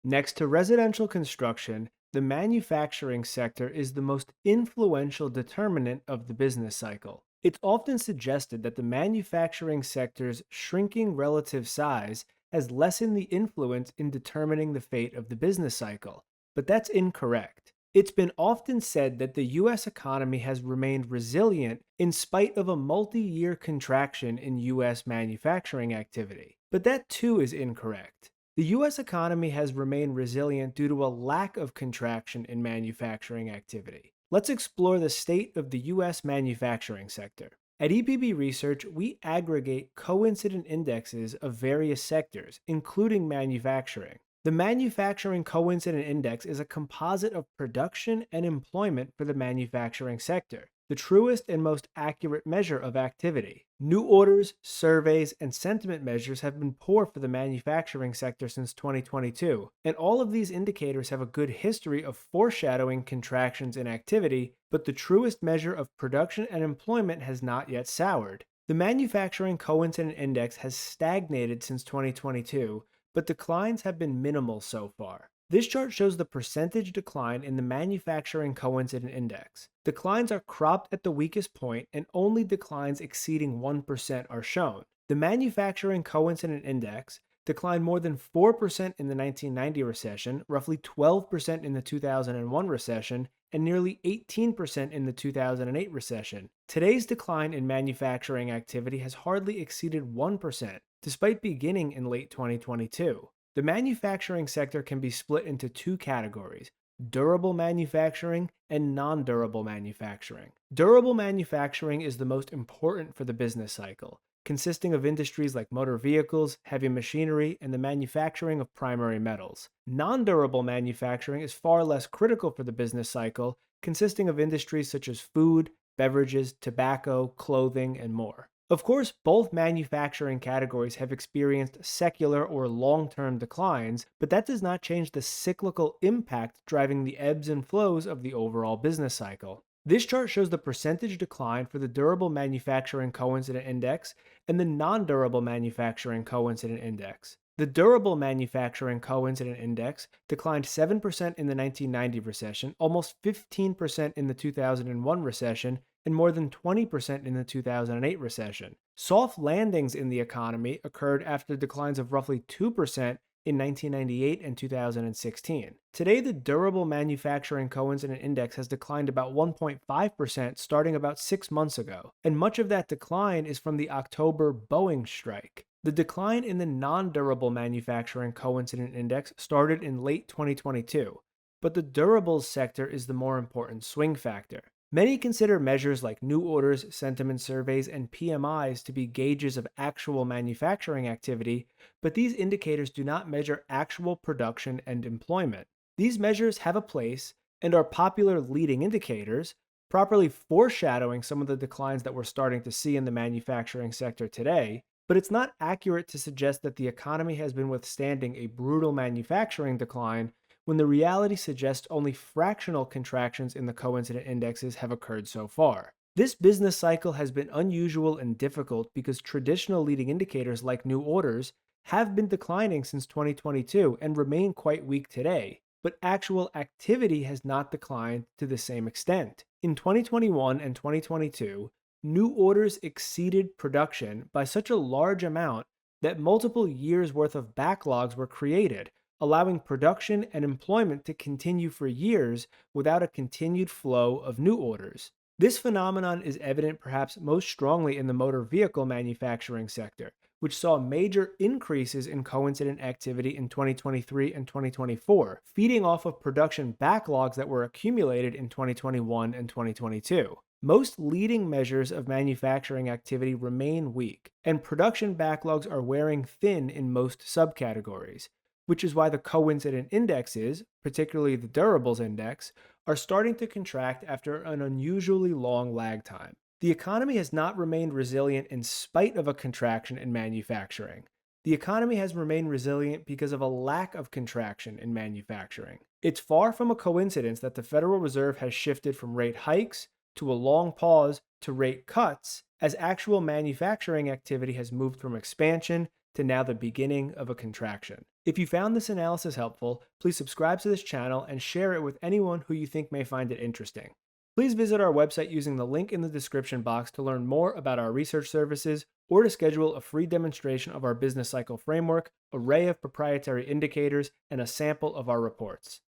Next to residential construction, the manufacturing sector is the most influential determinant of the business cycle. It's often suggested that the manufacturing sector's shrinking relative size has lessened the influence in determining the fate of the business cycle, but that's incorrect. It's been often said that the US economy has remained resilient in spite of a multi year contraction in US manufacturing activity, but that too is incorrect. The US economy has remained resilient due to a lack of contraction in manufacturing activity. Let's explore the state of the US manufacturing sector. At EPB Research, we aggregate coincident indexes of various sectors, including manufacturing. The Manufacturing Coincident Index is a composite of production and employment for the manufacturing sector, the truest and most accurate measure of activity. New orders, surveys, and sentiment measures have been poor for the manufacturing sector since 2022, and all of these indicators have a good history of foreshadowing contractions in activity, but the truest measure of production and employment has not yet soured. The Manufacturing Coincident Index has stagnated since 2022, but declines have been minimal so far. This chart shows the percentage decline in the Manufacturing Coincident Index. Declines are cropped at the weakest point, and only declines exceeding 1% are shown. The Manufacturing Coincident Index declined more than 4% in the 1990 recession, roughly 12% in the 2001 recession, and nearly 18% in the 2008 recession. Today's decline in manufacturing activity has hardly exceeded 1%, despite beginning in late 2022. The manufacturing sector can be split into two categories: durable manufacturing and non durable manufacturing. Durable manufacturing is the most important for the business cycle, consisting of industries like motor vehicles, heavy machinery, and the manufacturing of primary metals. Non durable manufacturing is far less critical for the business cycle, consisting of industries such as food, beverages, tobacco, clothing, and more. Of course, both manufacturing categories have experienced secular or long term declines, but that does not change the cyclical impact driving the ebbs and flows of the overall business cycle. This chart shows the percentage decline for the Durable Manufacturing Coincident Index and the Non Durable Manufacturing Coincident Index. The Durable Manufacturing Coincident Index declined 7% in the 1990 recession, almost 15% in the 2001 recession, and more than 20% in the 2008 recession. Soft landings in the economy occurred after declines of roughly 2% in 1998 and 2016. Today, the Durable Manufacturing Coincident Index has declined about 1.5% starting about 6 months ago, and much of that decline is from the October Boeing strike. The decline in the non-durable manufacturing coincident index started in late 2022, but the durables sector is the more important swing factor. Many consider measures like new orders, sentiment surveys, and PMIs to be gauges of actual manufacturing activity, but these indicators do not measure actual production and employment. These measures have a place and are popular leading indicators, properly foreshadowing some of the declines that we're starting to see in the manufacturing sector today, but it's not accurate to suggest that the economy has been withstanding a brutal manufacturing decline when the reality suggests only fractional contractions in the coincident indexes have occurred so far. This business cycle has been unusual and difficult because traditional leading indicators like new orders have been declining since 2022 and remain quite weak today, but actual activity has not declined to the same extent. In 2021 and 2022, new orders exceeded production by such a large amount that multiple years' worth of backlogs were created, allowing production and employment to continue for years without a continued flow of new orders. This phenomenon is evident perhaps most strongly in the motor vehicle manufacturing sector, which saw major increases in coincident activity in 2023 and 2024, feeding off of production backlogs that were accumulated in 2021 and 2022. Most leading measures of manufacturing activity remain weak, and production backlogs are wearing thin in most subcategories, which is why the coincident indexes, particularly the durables index, are starting to contract after an unusually long lag time. The economy has not remained resilient in spite of a contraction in manufacturing. The economy has remained resilient because of a lack of contraction in manufacturing. It's far from a coincidence that the Federal Reserve has shifted from rate hikes to a long pause to rate cuts as actual manufacturing activity has moved from expansion to now the beginning of a contraction. If you found this analysis helpful, please subscribe to this channel and share it with anyone who you think may find it interesting. Please visit our website using the link in the description box to learn more about our research services or to schedule a free demonstration of our business cycle framework, array of proprietary indicators, and a sample of our reports.